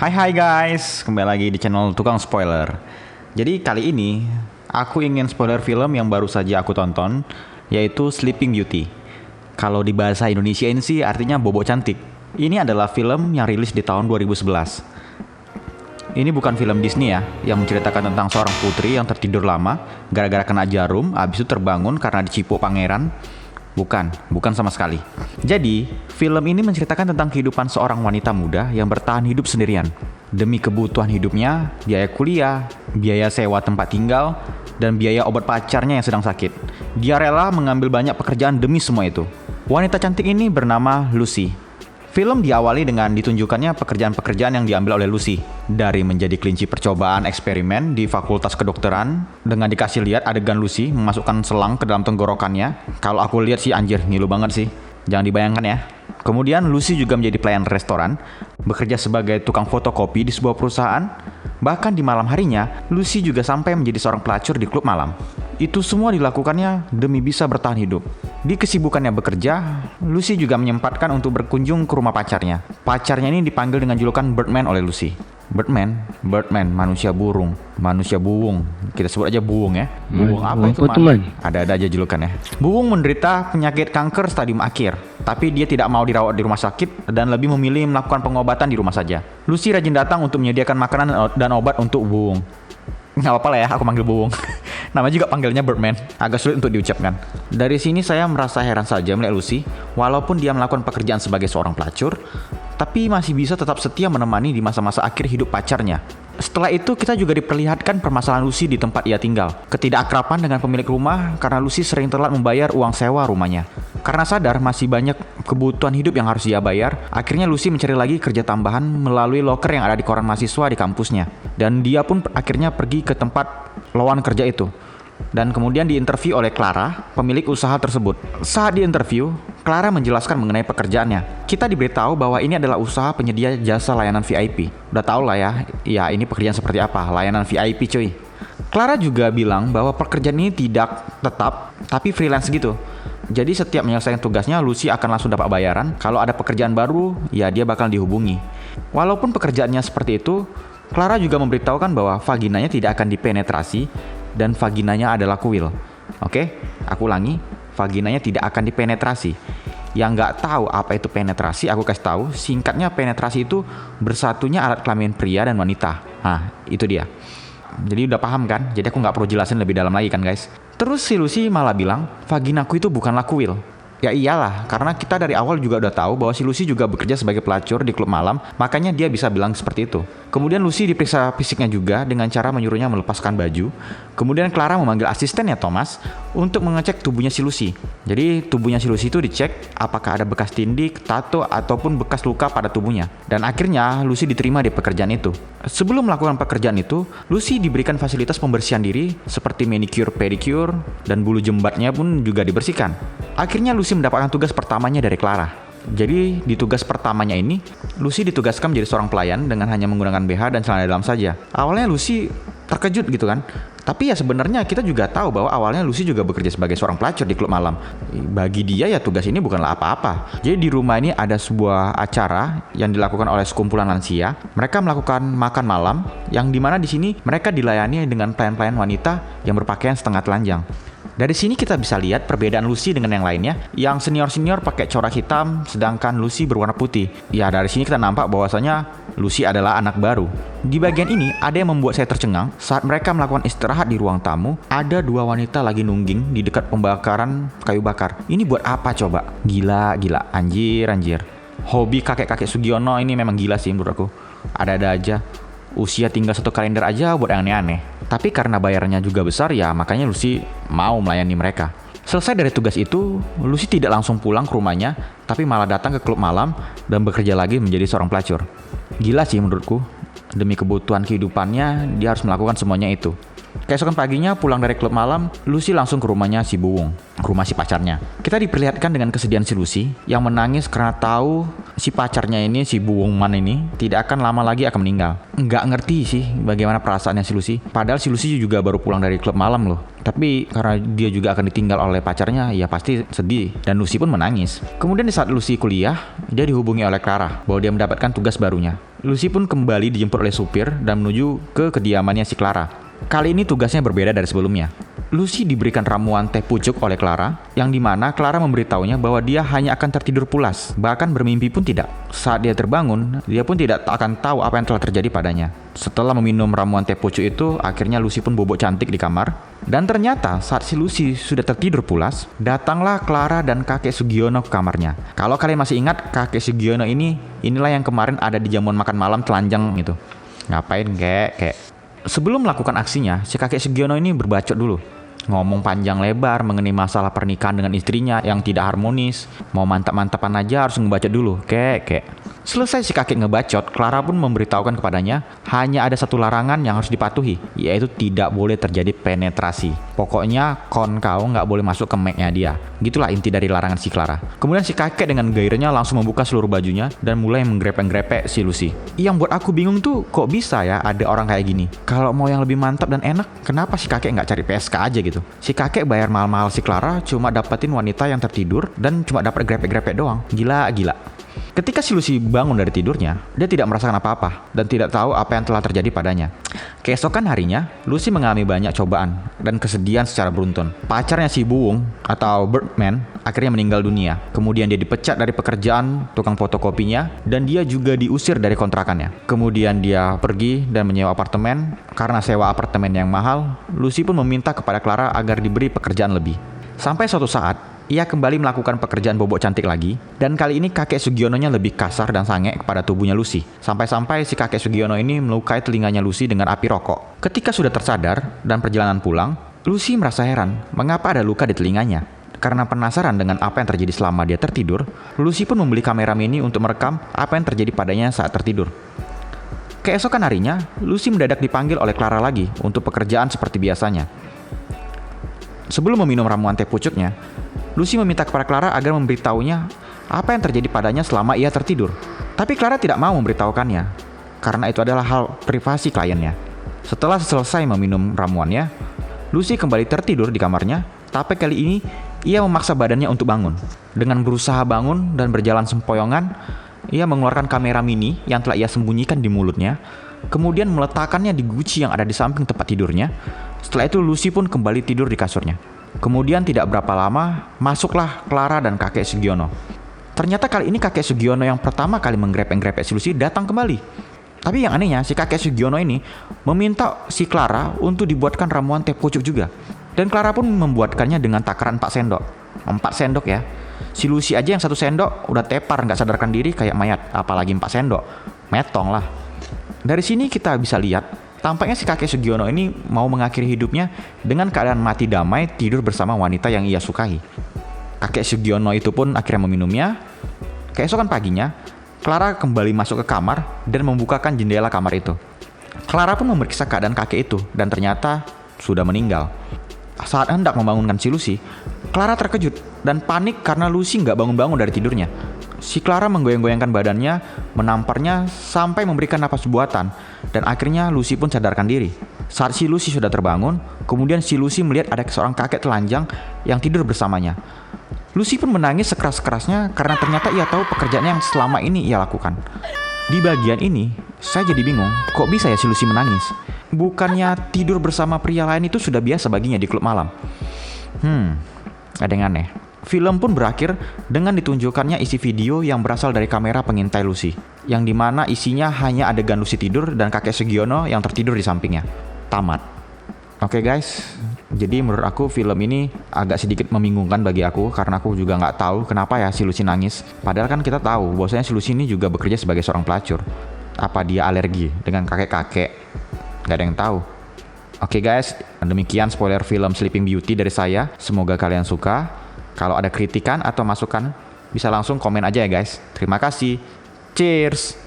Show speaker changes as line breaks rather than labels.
Hai guys, kembali lagi di channel Tukang Spoiler. Jadi kali ini aku ingin spoiler film yang baru saja aku tonton, yaitu Sleeping Beauty. Kalau di bahasa Indonesia ini sih artinya Bobo Cantik. Ini adalah film yang rilis di tahun 2011. Ini bukan film Disney ya, yang menceritakan tentang seorang putri yang tertidur lama gara-gara kena jarum, habis itu terbangun karena dicipok pangeran. Bukan sama sekali. Jadi, film ini menceritakan tentang kehidupan seorang wanita muda yang bertahan hidup sendirian. Demi kebutuhan hidupnya, biaya kuliah, biaya sewa tempat tinggal, dan biaya obat pacarnya yang sedang sakit. Dia rela mengambil banyak pekerjaan demi semua itu. Wanita cantik ini bernama Lucy. Film diawali dengan ditunjukkannya pekerjaan-pekerjaan yang diambil oleh Lucy. Dari menjadi kelinci percobaan eksperimen di Fakultas Kedokteran, dengan dikasih lihat adegan Lucy memasukkan selang ke dalam tenggorokannya. Kalau aku lihat sih anjir, ngilu banget sih. Jangan dibayangkan ya. Kemudian Lucy juga menjadi pelayan restoran, bekerja sebagai tukang fotokopi di sebuah perusahaan. Bahkan di malam harinya, Lucy juga sampai menjadi seorang pelacur di klub malam. Itu semua dilakukannya demi bisa bertahan hidup. Di kesibukannya bekerja, Lucy juga menyempatkan untuk berkunjung ke rumah pacarnya. Pacarnya ini dipanggil dengan julukan Birdman oleh Lucy. Birdman, manusia burung, manusia buwung. Kita sebut aja buwung ya. Buwung apa itu, Man? Ada aja julukannya. Buwung menderita penyakit kanker stadium akhir, tapi dia tidak mau dirawat di rumah sakit dan lebih memilih melakukan pengobatan di rumah saja. Lucy rajin datang untuk menyediakan makanan dan obat untuk buwung. Nggak apa-apa lah ya, aku panggil buwung. Nama juga panggilnya Birdman, agak sulit untuk diucapkan. Dari sini saya merasa heran saja melihat Lucy, walaupun dia melakukan pekerjaan sebagai seorang pelacur, tapi masih bisa tetap setia menemani di masa-masa akhir hidup pacarnya. Setelah itu kita juga diperlihatkan permasalahan Lucy di tempat ia tinggal. Ketidakakraban dengan pemilik rumah karena Lucy sering telat membayar uang sewa rumahnya. Karena sadar masih banyak kebutuhan hidup yang harus ia bayar, akhirnya Lucy mencari lagi kerja tambahan melalui loker yang ada di koran mahasiswa di kampusnya. Dan dia pun akhirnya pergi ke tempat lowongan kerja itu. Dan kemudian diinterview oleh Clara, pemilik usaha tersebut. Saat diinterview, Clara menjelaskan mengenai pekerjaannya. Kita diberitahu bahwa ini adalah usaha penyedia jasa layanan VIP. Udah tau lah ya ini pekerjaan seperti apa, layanan VIP cuy. Clara juga bilang bahwa pekerjaan ini tidak tetap, tapi freelance gitu. Jadi setiap menyelesaikan tugasnya, Lucy akan langsung dapat bayaran. Kalau ada pekerjaan baru, ya dia bakal dihubungi. Walaupun pekerjaannya seperti itu, Clara juga memberitahukan bahwa vaginanya tidak akan dipenetrasi dan vaginanya adalah kuil. Oke, aku ulangi, vaginanya tidak akan dipenetrasi. Yang nggak tahu apa itu penetrasi, aku kasih tahu. Singkatnya, penetrasi itu bersatunya alat kelamin pria dan wanita. Nah, itu dia. Jadi udah paham kan? Jadi aku nggak perlu jelasin lebih dalam lagi kan guys. Terus si Lucy malah bilang, vaginaku itu bukanlah kuil. Ya iyalah, karena kita dari awal juga udah tahu bahwa si Lucy juga bekerja sebagai pelacur di klub malam, makanya dia bisa bilang seperti itu. Kemudian Lucy diperiksa fisiknya juga dengan cara menyuruhnya melepaskan baju. Kemudian Clara memanggil asistennya Thomas untuk mengecek tubuhnya si Lucy. Jadi tubuhnya si Lucy itu dicek apakah ada bekas tindik, tato, ataupun bekas luka pada tubuhnya. Dan akhirnya Lucy diterima di pekerjaan itu. Sebelum melakukan pekerjaan itu, Lucy diberikan fasilitas pembersihan diri seperti manicure, pedicure, dan bulu jembatnya pun juga dibersihkan. Akhirnya Lucy mendapatkan tugas pertamanya dari Clara. Jadi di tugas pertamanya ini, Lucy ditugaskan menjadi seorang pelayan dengan hanya menggunakan BH dan celana dalam saja. Awalnya Lucy terkejut gitu kan. Tapi ya sebenarnya kita juga tahu bahwa awalnya Lucy juga bekerja sebagai seorang pelacur di klub malam. Bagi dia ya tugas ini bukanlah apa-apa. Jadi di rumah ini ada sebuah acara yang dilakukan oleh sekumpulan lansia. Mereka melakukan makan malam yang dimana di sini mereka dilayani dengan pelayan-pelayan wanita yang berpakaian setengah telanjang. Dari sini kita bisa lihat perbedaan Lucy dengan yang lainnya. Yang senior-senior pakai corak hitam, sedangkan Lucy berwarna putih. Ya dari sini kita nampak bahwasanya Lucy adalah anak baru. Di bagian ini ada yang membuat saya tercengang. Saat mereka melakukan istirahat di ruang tamu, ada dua wanita lagi nungging di dekat pembakaran kayu bakar. Ini buat apa coba? Gila, anjir. Hobi kakek-kakek Sugiono ini memang gila sih menurut aku. Ada-ada aja. Usia tinggal 1 kalender aja buat yang aneh-aneh. Tapi karena bayarnya juga besar ya makanya Lucy mau melayani mereka. Selesai dari tugas itu, Lucy tidak langsung pulang ke rumahnya, tapi malah datang ke klub malam dan bekerja lagi menjadi seorang pelacur. Gila sih menurutku. Demi kebutuhan kehidupannya, dia harus melakukan semuanya itu. Keesokan paginya pulang dari klub malam, Lucy langsung ke rumahnya si Buwung, ke rumah si pacarnya. Kita diperlihatkan dengan kesedihan si Lucy yang menangis karena tahu si pacarnya ini, si Bu Wongman ini tidak akan lama lagi akan meninggal. Nggak ngerti sih bagaimana perasaannya si Lucy. Padahal si Lucy juga baru pulang dari klub malam loh. Tapi karena dia juga akan ditinggal oleh pacarnya, ya pasti sedih. Dan Lucy pun menangis. Kemudian di saat Lucy kuliah, dia dihubungi oleh Clara bahwa dia mendapatkan tugas barunya. Lucy pun kembali dijemput oleh supir dan menuju ke kediamannya si Clara. Kali ini tugasnya berbeda dari sebelumnya. Lucy diberikan ramuan teh pucuk oleh Clara, yang dimana Clara memberitahunya bahwa dia hanya akan tertidur pulas, bahkan bermimpi pun tidak. Saat dia terbangun, dia pun tidak akan tahu apa yang telah terjadi padanya. Setelah meminum ramuan teh pucuk itu, akhirnya Lucy pun bobok cantik di kamar. Dan ternyata saat si Lucy sudah tertidur pulas, datanglah Clara dan kakek Sugiono ke kamarnya. Kalau kalian masih ingat, kakek Sugiono inilah yang kemarin ada di jamuan makan malam telanjang itu. Ngapain kek? Sebelum melakukan aksinya, si kakek Sugiono ini berbacot dulu. Ngomong panjang lebar mengenai masalah pernikahan dengan istrinya yang tidak harmonis. Mau mantap-mantapan aja harus ngebacot dulu, kek. Selesai si kakek ngebacot, Clara pun memberitahukan kepadanya hanya ada satu larangan yang harus dipatuhi, yaitu tidak boleh terjadi penetrasi. Pokoknya kau nggak boleh masuk ke make-nya dia. Gitulah inti dari larangan si Clara. Kemudian si kakek dengan gairahnya langsung membuka seluruh bajunya dan mulai menggrepek-grepek si Lucy. Yang buat aku bingung tuh, kok bisa ya ada orang kayak gini? Kalau mau yang lebih mantap dan enak, kenapa si kakek nggak cari PSK aja gitu? Si kakek bayar mahal-mahal si Clara cuma dapetin wanita yang tertidur dan cuma dapat grepek-grepek doang. Gila. Ketika si Lucy bangun dari tidurnya, dia tidak merasakan apa-apa dan tidak tahu apa yang telah terjadi padanya. Keesokan harinya, Lucy mengalami banyak cobaan dan kesedihan secara beruntun. Pacarnya si Buung atau Birdman akhirnya meninggal dunia. Kemudian dia dipecat dari pekerjaan tukang fotokopinya dan dia juga diusir dari kontrakannya. Kemudian dia pergi dan menyewa apartemen. Karena sewa apartemen yang mahal, Lucy pun meminta kepada Clara agar diberi pekerjaan lebih. Sampai suatu saat, ia kembali melakukan pekerjaan bobok cantik lagi, dan kali ini kakek Sugiononya lebih kasar dan sange kepada tubuhnya Lucy. Sampai-sampai si kakek Sugiono ini melukai telinganya Lucy dengan api rokok. Ketika sudah tersadar dan perjalanan pulang, Lucy merasa heran mengapa ada luka di telinganya. Karena penasaran dengan apa yang terjadi selama dia tertidur, Lucy pun membeli kamera mini untuk merekam apa yang terjadi padanya saat tertidur. Keesokan harinya, Lucy mendadak dipanggil oleh Clara lagi untuk pekerjaan seperti biasanya. Sebelum meminum ramuan teh pucuknya, Lucy meminta kepada Clara agar memberitahunya apa yang terjadi padanya selama ia tertidur. Tapi Clara tidak mau memberitahukannya, karena itu adalah hal privasi kliennya. Setelah selesai meminum ramuannya, Lucy kembali tertidur di kamarnya, tapi kali ini ia memaksa badannya untuk bangun. Dengan berusaha bangun dan berjalan sempoyongan, ia mengeluarkan kamera mini yang telah ia sembunyikan di mulutnya, kemudian meletakkannya di guci yang ada di samping tempat tidurnya. Setelah itu Lucy pun kembali tidur di kasurnya. Kemudian tidak berapa lama, masuklah Clara dan kakek Sugiono. Ternyata kali ini kakek Sugiono yang pertama kali menggrepek-grepek si Lucy datang kembali. Tapi yang anehnya, si kakek Sugiono ini meminta si Clara untuk dibuatkan ramuan teh pucuk juga. Dan Clara pun membuatkannya dengan takaran 4 sendok. 4 sendok ya. Si Lucy aja yang 1 sendok udah tepar nggak sadarkan diri kayak mayat, apalagi 4 sendok. Metong lah. Dari sini kita bisa lihat, tampaknya si kakek Sugiono ini mau mengakhiri hidupnya dengan keadaan mati damai tidur bersama wanita yang ia sukai. Kakek Sugiono itu pun akhirnya meminumnya. Keesokan paginya, Clara kembali masuk ke kamar dan membukakan jendela kamar itu. Clara pun memeriksa keadaan kakek itu dan ternyata sudah meninggal. Saat hendak membangunkan si Lucy, Clara terkejut dan panik karena Lucy nggak bangun-bangun dari tidurnya. Si Clara menggoyang-goyangkan badannya, menamparnya sampai memberikan napas buatan, dan akhirnya Lucy pun sadarkan diri. Saat si Lucy sudah terbangun, kemudian si Lucy melihat ada seorang kakek telanjang yang tidur bersamanya. Lucy pun menangis sekeras-kerasnya karena ternyata ia tahu pekerjaan yang selama ini ia lakukan. Di bagian ini, saya jadi bingung, kok bisa ya si Lucy menangis? Bukannya tidur bersama pria lain itu sudah biasa baginya di klub malam? Ada yang aneh. Film pun berakhir dengan ditunjukkannya isi video yang berasal dari kamera pengintai Lucy, yang dimana isinya hanya adegan Lucy tidur dan kakek Sugiono yang tertidur di sampingnya. Tamat. Oke guys, jadi menurut aku film ini agak sedikit membingungkan bagi aku karena aku juga nggak tahu kenapa ya si Lucy nangis. Padahal kan kita tahu bahwasanya si Lucy ini juga bekerja sebagai seorang pelacur. Apa dia alergi dengan kakek-kakek? Gak ada yang tahu. Oke guys, demikian spoiler film Sleeping Beauty dari saya. Semoga kalian suka. Kalau ada kritikan atau masukan, bisa langsung komen aja ya guys. Terima kasih. Cheers!